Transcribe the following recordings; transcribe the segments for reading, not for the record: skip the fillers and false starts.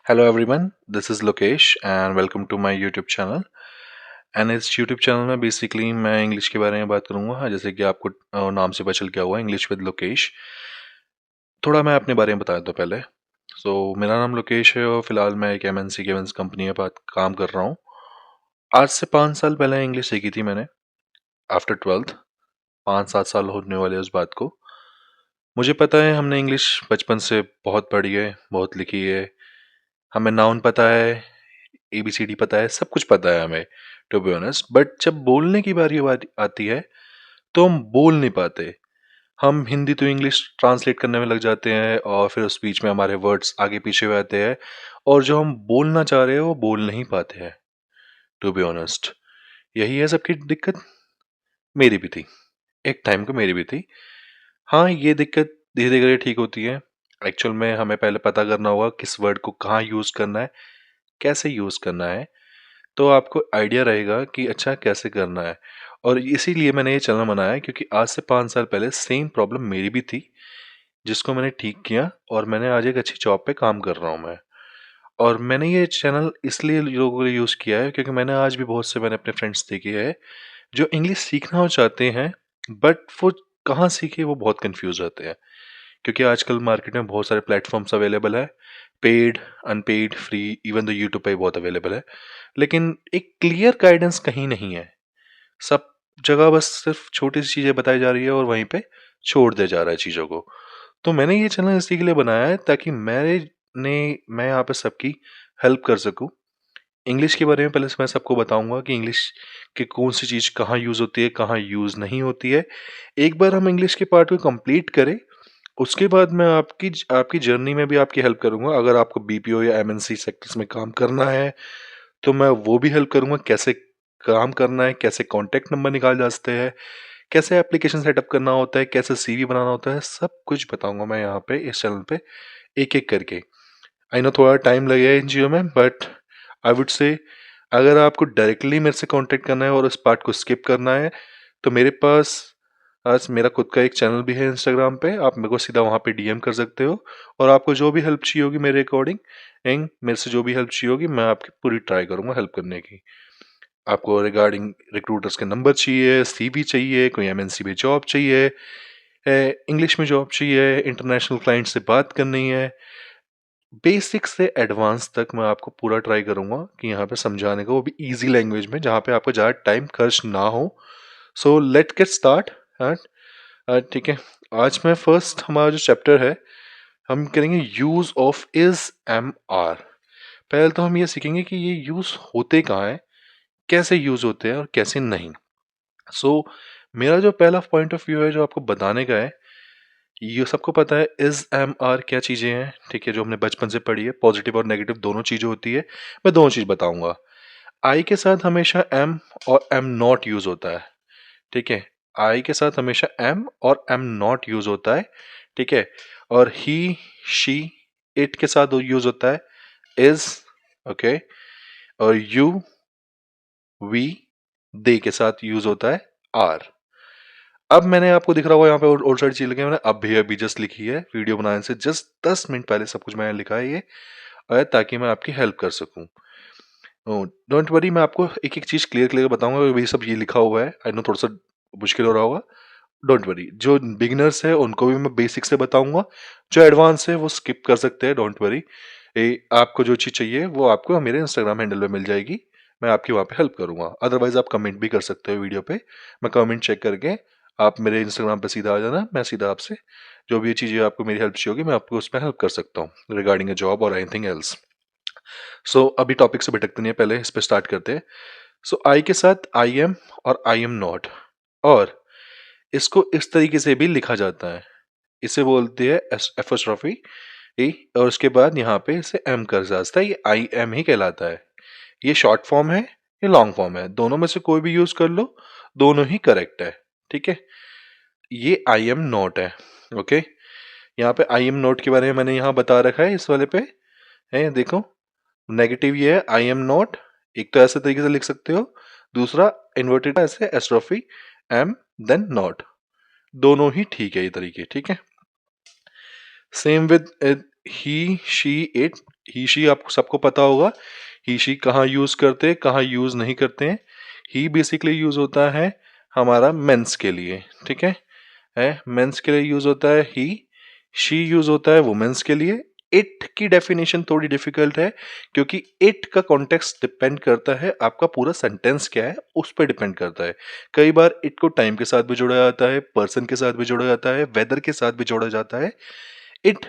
Hello everyone, this is Lokesh and welcome to my YouTube channel. And इस YouTube channel में basically मैं English के बारे में बात करूंगा, जैसे कि आपको नाम से पता चल गया हुआ इंग्लिश विद लोकेश। थोड़ा मैं अपने बारे में बता दूं पहले। मेरा नाम लोकेश है और फिलहाल मैं एक MNC केवेंस कंपनी में बात काम कर रहा हूँ। आज से 5 साल पहले इंग्लिश सीखी थी मैंने आफ्टर 12th। 5-7 साल होने वाले उस बात को। मुझे पता है हमने इंग्लिश बचपन से बहुत पढ़ी है, बहुत लिखी है। हमें नाउन पता है, ABCD पता है, सब कुछ पता है हमें, टू बी ऑनेस्ट। बट जब बोलने की बारी आती है तो हम बोल नहीं पाते। हम हिंदी टू इंग्लिश ट्रांसलेट करने में लग जाते हैं और फिर उस बीच में हमारे वर्ड्स आगे पीछे हो जाते हैं और जो हम बोलना चाह रहे हैं वो बोल नहीं पाते हैं, टू बी ऑनेस्ट। यही है सबकी दिक्कत। मेरी भी थी, एक टाइम को मेरी भी थी। हाँ, ये दिक्कत धीरे धीरे ठीक होती है। एक्चुअल में हमें पहले पता करना होगा किस वर्ड को कहाँ यूज़ करना है, कैसे यूज़ करना है, तो आपको आइडिया रहेगा कि अच्छा कैसे करना है। और इसीलिए मैंने ये चैनल बनाया है, क्योंकि आज से 5 साल पहले सेम प्रॉब्लम मेरी भी थी, जिसको मैंने ठीक किया और मैंने आज एक अच्छी जॉब पे काम कर रहा हूँ मैं। और मैंने ये चैनल इसलिए लोगों के लिए यूज़ किया है क्योंकि मैंने आज भी बहुत से मैंने अपने फ्रेंड्स देखे हैं जो इंग्लिश सीखना चाहते हैं, बट वो कहाँ सीखे वो बहुत कंफ्यूज रहते हैं। क्योंकि आजकल मार्केट में बहुत सारे प्लेटफॉर्म्स अवेलेबल है, पेड, अनपेड, फ्री, इवन तो यूट्यूब पे बहुत अवेलेबल है। लेकिन एक क्लियर गाइडेंस कहीं नहीं है। सब जगह बस सिर्फ छोटी सी चीज़ें बताई जा रही है और वहीं पे छोड़ दिया जा रहा है चीज़ों को। तो मैंने ये चैनल इसी के लिए बनाया है ताकि मैं यहाँ पे सबकी हेल्प कर सकूँ। इंग्लिश के बारे में पहले से मैं सबको बताऊंगा कि इंग्लिश की कौन सी चीज़ कहाँ यूज़ होती है, कहाँ यूज़ नहीं होती है। एक बार हम इंग्लिश के पार्ट को कंप्लीट करें, उसके बाद मैं आपकी आपकी जर्नी में भी आपकी हेल्प करूंगा। अगर आपको BPO या MNC सेक्टर्स में काम करना है तो मैं वो भी हेल्प करूंगा, कैसे काम करना है, कैसे कॉन्टैक्ट नंबर निकाल जा सकते हैं, कैसे एप्लीकेशन सेटअप करना होता है, कैसे CV बनाना होता है, सब कुछ बताऊंगा मैं यहाँ पे इस चैनल पे एक एक करके। आई नो थोड़ा टाइम लगेगा इन चीज़ों में, बट आई वुड से अगर आपको डायरेक्टली मेरे से कांटेक्ट करना है और इस पार्ट को स्किप करना है तो मेरे पास आज मेरा खुद का एक चैनल भी है इंस्टाग्राम पे। आप मेरे को सीधा वहाँ पे DM कर सकते हो और आपको जो भी हेल्प चाहिए होगी मेरे अकॉर्डिंग एंड मेरे से जो भी हेल्प चाहिए होगी मैं आपकी पूरी ट्राई करूँगा हेल्प करने की। आपको रिगार्डिंग रिक्रूटर्स के नंबर चाहिए, CV चाहिए, कोई MNC में जॉब चाहिए, इंग्लिश में जॉब चाहिए, इंटरनेशनल क्लाइंट से बात करनी है, बेसिक से एडवांस तक मैं आपको पूरा ट्राई करूंगा कि यहाँ पे समझाने का, वो भी इजी लैंग्वेज में जहाँ पे आपको ज़्यादा टाइम खर्च ना हो। So let get start. ठीक है। आज मैं फर्स्ट हमारा जो चैप्टर है हम करेंगे use of is M R. पहले तो हम ये सीखेंगे कि ये यूज़ होते कहाँ हैं, कैसे यूज़ होते हैं और कैसे नहीं। मेरा जो पहला पॉइंट ऑफ व्यू है जो आपको बताने का है, ये सबको पता है इज एम आर क्या चीज़ें हैं, ठीक है, जो हमने बचपन से पढ़ी है। पॉजिटिव और नेगेटिव दोनों चीज़ें होती है। मैं दोनों चीज़ बताऊंगा। आई के साथ हमेशा एम और एम नॉट यूज होता है, ठीक है। आई के साथ हमेशा एम और एम नॉट यूज होता है, ठीक है। और ही, शी, इट के साथ यूज होता है इज, ओके। और यू, वी, दे के साथ यूज होता है आर। अब मैंने आपको दिख रहा होगा यहाँ पे और सारी चीज लिखी है, मैंने अभी अभी जस्ट लिखी है वीडियो बनाने से जस्ट 10 मिनट पहले सब कुछ मैंने लिखा है ये, ताकि मैं आपकी हेल्प कर सकूं। डोंट वरी, मैं आपको एक एक चीज क्लियर क्लियर बताऊंगा। वही सब ये लिखा हुआ है, आई नो थोड़ा सा मुश्किल हो रहा होगा। डोंट वरी, जो बिगिनर्स है उनको भी मैं बेसिक से बताऊंगा, जो एडवांस है वो स्किप कर सकते हैं। डोंट वरी, आपको जो चीज चाहिए वो आपको मेरे इंस्टाग्राम हैंडल पे मिल जाएगी। मैं आपकी वहाँ पे हेल्प करूंगा। अदरवाइज आप कमेंट भी कर सकते हो वीडियो पे, मैं कमेंट चेक करके आप मेरे इंस्टाग्राम पे सीधा आ जाना। मैं सीधा आपसे जो भी चीज़ें आपको मेरी हेल्प चाहिए होगी मैं आपको उसमें हेल्प कर सकता हूँ रिगार्डिंग अ जॉब और एनीथिंग एल्स। अभी टॉपिक से भटकते नहीं है, पहले इस पे स्टार्ट करते हैं। आई के साथ आई एम और आई एम नॉट, और इसको इस तरीके से भी लिखा जाता है। इसे बोलते हैं एपोस्ट्रोफी ए, और उसके बाद यहाँ पे इसे एम कर जाता है। ये आई एम ही कहलाता है। ये शॉर्ट फॉर्म है, ये लॉन्ग फॉर्म है, दोनों में से कोई भी यूज कर लो, दोनों ही करेक्ट है, ठीक है। ये आई एम नॉट है, ओके। यहाँ पे आई एम नॉट के बारे में मैंने यहाँ बता रखा है इस वाले पे, है देखो। नेगेटिव ये है आई एम नॉट, एक तो ऐसे तरीके से लिख सकते हो, दूसरा इन्वर्टेड ऐसे एस्ट्रोफी एम देन नॉट, दोनों ही ठीक है ये तरीके, ठीक है। Same with he, she, it, he she आपको सबको पता होगा, ही शी कहाँ यूज करते हैं, कहाँ यूज नहीं करते हैं। ही बेसिकली यूज होता है हमारा मेंस के लिए, ठीक है मेंस के लिए यूज होता है ही। शी यूज होता है वुमेन्स के लिए। इट की डेफिनेशन थोड़ी डिफिकल्ट है, क्योंकि इट का कॉन्टेक्स्ट डिपेंड करता है आपका पूरा सेंटेंस क्या है, उस पर डिपेंड करता है। कई बार इट को टाइम के साथ भी जोड़ा जाता है, पर्सन के साथ भी जोड़ा जाता है, वेदर के साथ भी जोड़ा जाता है। इट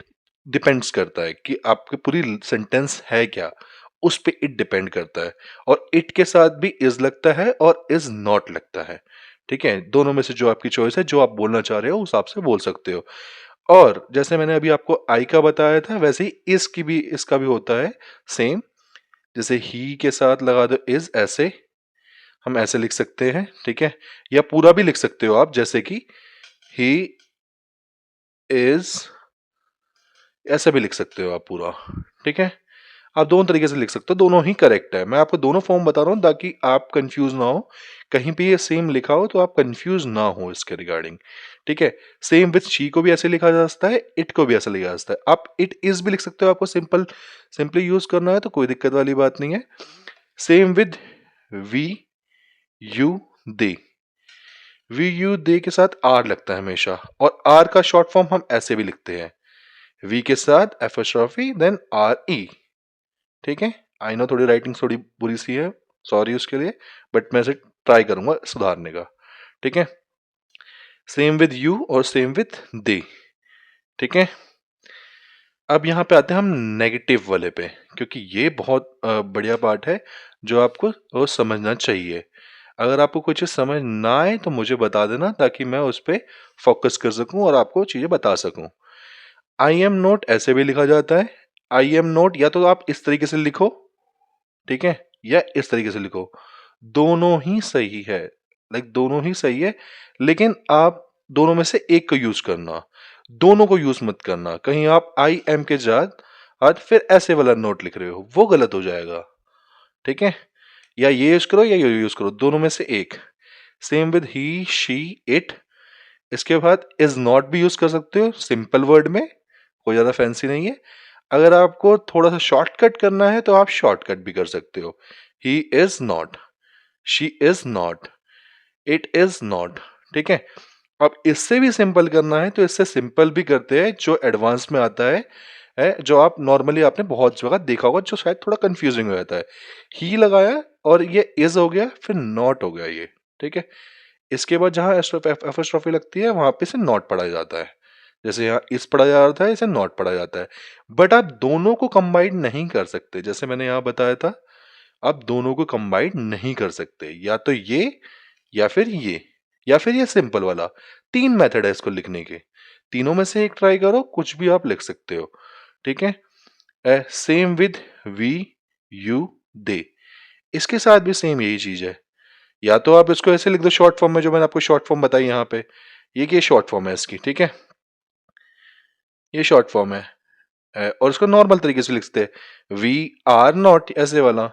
डिपेंड्स करता है कि आपकी पूरी सेंटेंस है क्या, उस पे इट डिपेंड करता है। और इट के साथ भी इज लगता है और इज नॉट लगता है, ठीक है। दोनों में से जो आपकी चॉइस है, जो आप बोलना चाह रहे हो उस हिसाब से बोल सकते हो। और जैसे मैंने अभी आपको आई का बताया था, वैसे ही इस की भी, इसका भी होता है सेम। जैसे ही के साथ लगा दो इज, ऐसे हम ऐसे लिख सकते हैं, ठीक है। या पूरा भी लिख सकते हो आप, जैसे कि ही इज, ऐसे भी लिख सकते हो आप पूरा, ठीक है। आप दोनों तरीके से लिख सकते हो, दोनों ही करेक्ट है। मैं आपको दोनों फॉर्म बता रहा हूं ताकि आप कंफ्यूज ना हो। कहीं पे ये सेम लिखा हो तो आप कंफ्यूज ना हो इसके रिगार्डिंग, ठीक है। सेम विथ शी को भी ऐसे लिखा जा सकता है, इट को भी ऐसे लिखा जा सकता है। आप इट इज भी लिख सकते हो, आपको सिंपली यूज करना है तो कोई दिक्कत वाली बात नहीं है। Same with we you they. We you they के साथ आर लगता है हमेशा, और आर का शॉर्ट फॉर्म हम ऐसे भी लिखते हैं, वी के साथ एपोस्ट्रोफी देन आर ई, ठीक है। आई नो थोड़ी राइटिंग थोड़ी बुरी सी है, सॉरी उसके लिए, बट मैं इसे ट्राई करूंगा सुधारने का, ठीक है। सेम विद यू और सेम विद दे, ठीक है। अब यहाँ पे आते हैं हम नेगेटिव वाले पे, क्योंकि ये बहुत बढ़िया पार्ट है जो आपको समझना चाहिए। अगर आपको कोई चीज़ समझ ना आए तो मुझे बता देना, ताकि मैं उस पर फोकस कर सकूं और आपको चीज़ें बता सकूं। आई एम नॉट ऐसे भी लिखा जाता है। आई एम नॉट या तो आप इस तरीके से लिखो, ठीक है, या इस तरीके से लिखो, दोनों ही सही है। दोनों ही सही है, लेकिन आप दोनों में से एक को यूज करना, दोनों को यूज मत करना। कहीं आप आई एम के साथ आज फिर ऐसे वाला नोट लिख रहे हो, वो गलत हो जाएगा, ठीक है। या ये यूज करो या ये यूज करो, दोनों में से एक। Same with he she it. इसके बाद इज नॉट भी यूज कर सकते हो सिंपल वर्ड में, कोई ज्यादा फैंसी नहीं है। अगर आपको थोड़ा सा शॉर्टकट करना है तो आप शॉर्टकट भी कर सकते हो। He is not, she is not, it is not, ठीक है। अब इससे भी सिंपल करना है तो इससे सिंपल भी करते हैं, जो एडवांस में आता है जो आप नॉर्मली आपने बहुत जगह देखा होगा, जो शायद थोड़ा कंफ्यूजिंग हो जाता है। ही लगाया और ये इज हो गया, फिर नॉट हो गया ये, ठीक है। इसके बाद जहां एपोस्ट्रोफी लगती है वहां पे से नॉट पढ़ा जाता है। जैसे यहाँ इस पढ़ा जा रहा था, इसे नॉट पढ़ा जाता है। बट आप दोनों को कंबाइन नहीं कर सकते, जैसे मैंने यहाँ बताया था, आप दोनों को कंबाइन नहीं कर सकते, या तो ये या फिर ये, या फिर ये सिंपल वाला। तीन मेथड है इसको लिखने के, तीनों में से एक ट्राई करो, कुछ भी आप लिख सकते हो, ठीक है। Same with we you they, इसके साथ भी सेम यही चीज है। या तो आप इसको ऐसे लिख दो शॉर्ट फॉर्म में, जो मैंने आपको शॉर्ट फॉर्म बताई यहाँ पे, ये शॉर्ट फॉर्म है इसकी, ठीक है। ये शॉर्ट फॉर्म है, और इसको नॉर्मल तरीके से लिखते हैं, वी आर नॉट ऐसे वाला,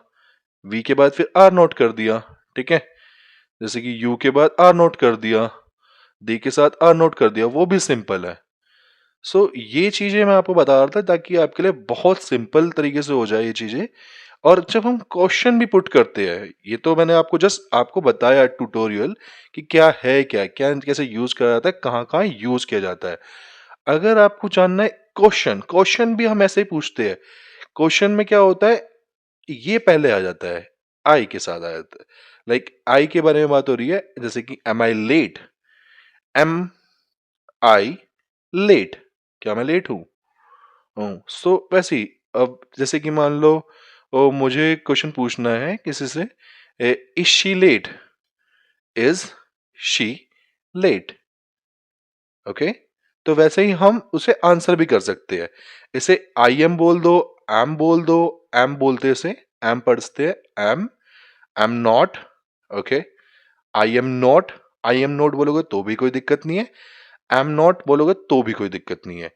वी के बाद फिर आर नोट कर दिया, ठीक है। जैसे कि यू के बाद आर नोट कर दिया, डी के साथ आर नोट कर दिया, वो भी सिंपल है। सो ये चीजें मैं आपको बता रहा था ताकि आपके लिए बहुत सिंपल तरीके से हो जाए ये चीजें। और जब हम क्वेश्चन भी पुट करते हैं, ये तो मैंने आपको जस्ट आपको बताया ट्यूटोरियल कि क्या है, क्या क्या कैसे यूज किया जाता है, कहाँ कहाँ यूज किया जाता है। अगर आपको जानना है क्वेश्चन, क्वेश्चन भी हम ऐसे ही पूछते हैं। क्वेश्चन में क्या होता है, ये पहले आ जाता है, आई के साथ आ जाता है। आई के बारे में बात हो रही है, जैसे कि am I late, am I late, क्या मैं लेट हूं। सो वैसे ही, अब जैसे कि मान लो मुझे क्वेश्चन पूछना है किसी से, is she late, is she late, okay. तो वैसे ही हम उसे आंसर भी कर सकते हैं। इसे आई एम बोल दो, एम बोल दो, एम बोलते से एम पढ़ते हैं, am not, okay. I am not बोलोगे तो भी कोई दिक्कत नहीं है, एम नॉट बोलोगे तो भी कोई दिक्कत नहीं है।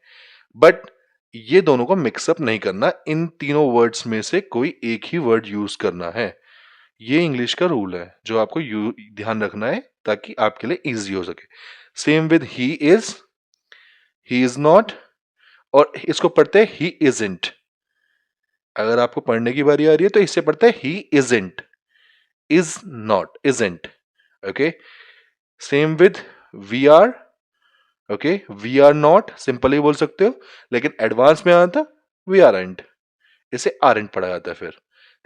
बट ये दोनों को मिक्सअप नहीं करना, इन तीनों वर्ड्स में से कोई एक ही वर्ड यूज करना है। ये इंग्लिश का रूल है जो आपको ध्यान रखना है ताकि आपके लिए इजी हो सके। Same with he is not, और इसको पढ़ते हैं ही इजंट, अगर आपको पढ़ने की बारी आ रही है तो इससे पढ़ते हैं he isn't, is not, isn't. Okay, same with we are. Okay, we are not simple ही बोल सकते हो, लेकिन एडवांस में आता वी आर एंट, इसे आर एंट पढ़ा जाता है। फिर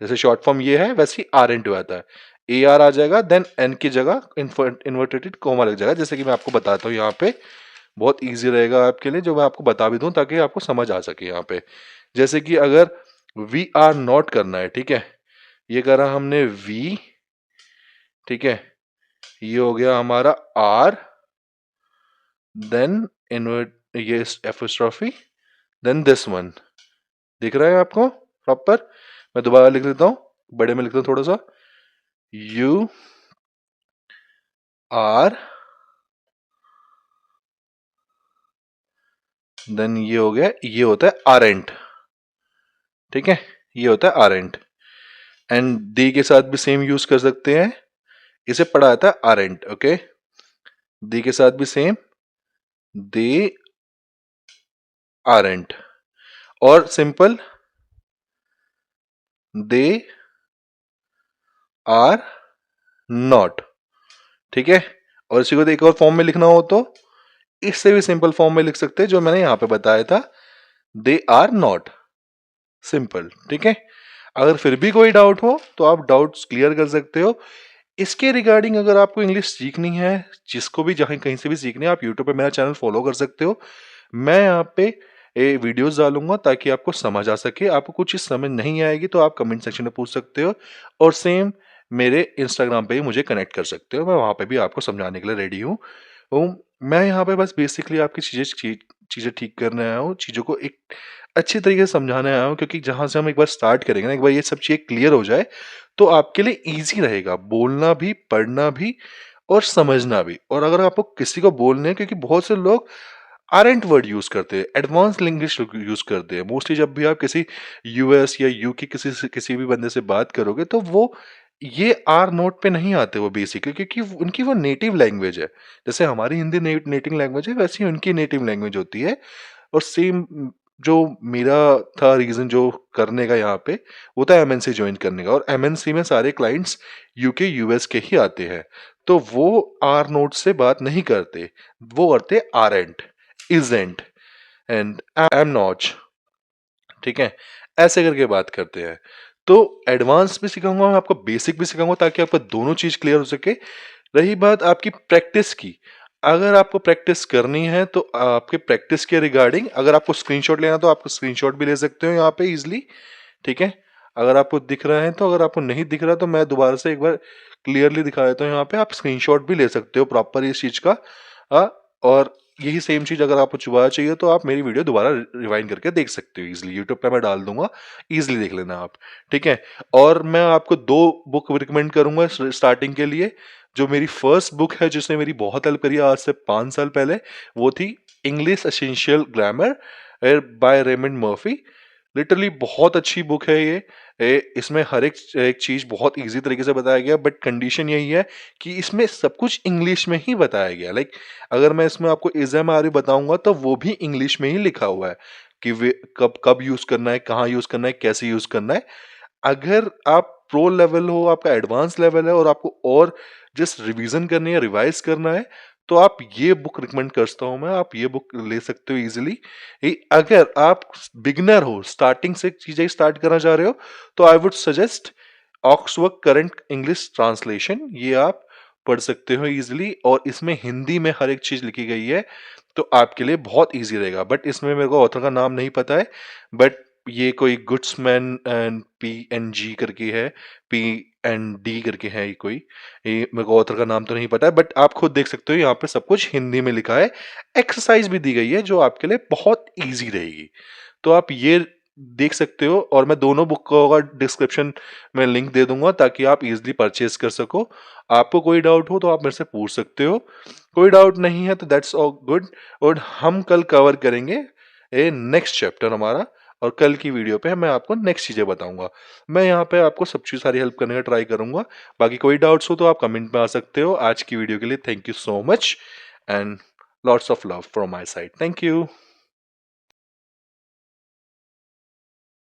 जैसे शॉर्ट फॉर्म ये है वैसे ही आर एंट आता है, ए आर आ जाएगा, देन एन की जगह इन्वर्टेड कोमा लग जाएगा। जैसे कि मैं आपको बताता हूँ यहाँ पे, बहुत इजी रहेगा आपके लिए, जो मैं आपको बता भी दूं ताकि आपको समझ आ सके यहाँ पे। जैसे कि अगर वी आर नॉट करना है, ठीक है, ये करा हमने वी, ठीक है, ये हो गया हमारा आर, देन इन्वर्ट, ये एपोस्ट्रोफी, देन दिस वन। दिख रहा है आपको प्रॉपर? मैं दोबारा लिख लेता हूं, बड़े में लिखता हूं थोड़ा सा, यू आर, देन ये हो गया, ये होता है आरेंट, ठीक है, ये होता है आरेंट। एंड दे के साथ भी सेम यूज कर सकते हैं, इसे पढ़ा जाता है आरेंट। ओके, दे के साथ भी सेम, दे आरेंट, और सिंपल दे आर नॉट, ठीक है। और इसी को एक और फॉर्म में लिखना हो तो इससे भी सिंपल फॉर्म में लिख सकते हैं जो मैंने यहां पे बताया था, दे आर नॉट, सिंपल, ठीक है। अगर फिर भी कोई डाउट हो तो आप डाउट्स क्लियर कर सकते हो। इसके रिगार्डिंग अगर आपको इंग्लिश सीखनी है, जिसको भी जहां कहीं से भी सीखनी है, आप यूट्यूब पे मेरा चैनल फॉलो कर सकते हो। मैं यहाँ पे वीडियोस डालूंगा ताकि आपको समझ आ सके। आपको कुछ चीज समझ नहीं आएगी तो आप कमेंट सेक्शन में पूछ सकते हो, और सेम मेरे इंस्टाग्राम पे ही मुझे कनेक्ट कर सकते हो, मैं वहां पे भी आपको समझाने के लिए रेडी हूँ। मैं यहाँ पे बस बेसिकली आपकी चीजें ठीक करने आया हूँ, चीजों को एक अच्छी तरीके से समझाने आया हूँ, क्योंकि जहां से हम एक बार स्टार्ट करेंगे ना, एक बार ये सब चीजें क्लियर हो जाए तो आपके लिए इजी रहेगा बोलना भी, पढ़ना भी और समझना भी। और अगर आपको किसी को बोलने हैं, क्योंकि बहुत से लोग आरेंट वर्ड यूज करते हैं, एडवांस इंग्लिश यूज करते हैं मोस्टली। जब भी आप किसी यूएस या यूके किसी भी बंदे से बात करोगे तो वो ये आर नोट पे नहीं आते वो बेसिकली, क्योंकि उनकी वो नेटिव लैंग्वेज है। जैसे हमारी हिंदी नेटिव लैंग्वेज है, वैसे ही उनकी नेटिव लैंग्वेज होती है। और सेम जो मेरा था रीजन जो करने का यहाँ पे, वो था एमएनसी ज्वाइन करने का, और एमएनसी में सारे क्लाइंट्स यूके यूएस के ही आते हैं, तो वो आर नोट से बात नहीं करते, वो करते are and, isn't and am not, ठीक है, ऐसे करके बात करते हैं। तो एडवांस भी सिखाऊंगा मैं आपको, बेसिक भी सिखाऊंगा, ताकि आपको दोनों चीज क्लियर हो सके। रही बात आपकी प्रैक्टिस की, अगर आपको प्रैक्टिस करनी है तो आपके प्रैक्टिस के रिगार्डिंग अगर आपको स्क्रीनशॉट लेना तो आपको स्क्रीनशॉट भी ले सकते हो यहाँ पे इजिली, ठीक है। अगर आपको दिख रहा है तो, अगर आपको नहीं दिख रहा तो मैं दोबारा से एक बार क्लियरली दिखा देता हूँ। यहाँ पे आप स्क्रीनशॉट भी ले सकते हो प्रॉपर इस चीज का। और यही सेम चीज अगर आपको दोबारा चाहिए तो आप मेरी वीडियो दोबारा रिवाइंड करके देख सकते हो इजिली, यूट्यूब पे मैं डाल दूंगा, इजिली देख लेना आप, ठीक है। और मैं आपको 2 बुक रिकमेंड करूंगा स्टार्टिंग के लिए। जो मेरी फर्स्ट बुक है जिसने मेरी बहुत हेल्प करी है आज से 5 साल पहले, वो थी English essential grammar bye Raymond Murphy. Literally बहुत अच्छी बुक है ये। इसमें हर एक चीज बहुत इजी तरीके से बताया गया, बट कंडीशन यही है कि इसमें सब कुछ इंग्लिश में ही बताया गया। लाइक अगर मैं इसमें आपको इज़म आरी बताऊंगा तो वो भी इंग्लिश में ही लिखा हुआ है कि वे कब कब यूज करना है, कहाँ यूज करना है, कैसे यूज करना है। अगर आप प्रो लेवल हो, आपका एडवांस लेवल है और आपको और जस्ट रिवीजन करनी है, रिवाइज करना है, तो आप ये बुक रिकमेंड करता हूं मैं, आप ये बुक ले सकते हो इजीली। अगर आप बिगनर हो, स्टार्टिंग से चीजें स्टार्ट करना चाह रहे हो, तो I would suggest Oxford current English translation, ये आप पढ़ सकते हो इजीली। और इसमें हिंदी में हर एक चीज लिखी गई है, तो आपके लिए बहुत इजी रहेगा। बट इसमें मेरे को ऑथर का नाम नहीं पता है, बट ये कोई गुड्समैन एंड PNG करके है, PND करके है, ये कोई, ये मेरे को ऑथर का नाम तो नहीं पता है, बट आप खुद देख सकते हो यहाँ पे सब कुछ हिंदी में लिखा है। एक्सरसाइज भी दी गई है जो आपके लिए बहुत इजी रहेगी, तो आप ये देख सकते हो। और मैं दोनों बुक का डिस्क्रिप्शन में लिंक दे दूंगा ताकि आप इजीली परचेज कर सको। आपको कोई डाउट हो तो आप मेरे से पूछ सकते हो, कोई डाउट नहीं है तो दैट्स ऑल गुड। और हम कल कवर करेंगे नेक्स्ट चैप्टर हमारा, और कल की वीडियो पे मैं आपको नेक्स्ट चीजें बताऊंगा। मैं यहाँ पे आपको सब चीज सारी हेल्प करने का ट्राई करूंगा। बाकी कोई डाउट्स हो तो आप कमेंट में आ सकते हो। आज की वीडियो के लिए thank you so much, and lots of love from my side. Thank you.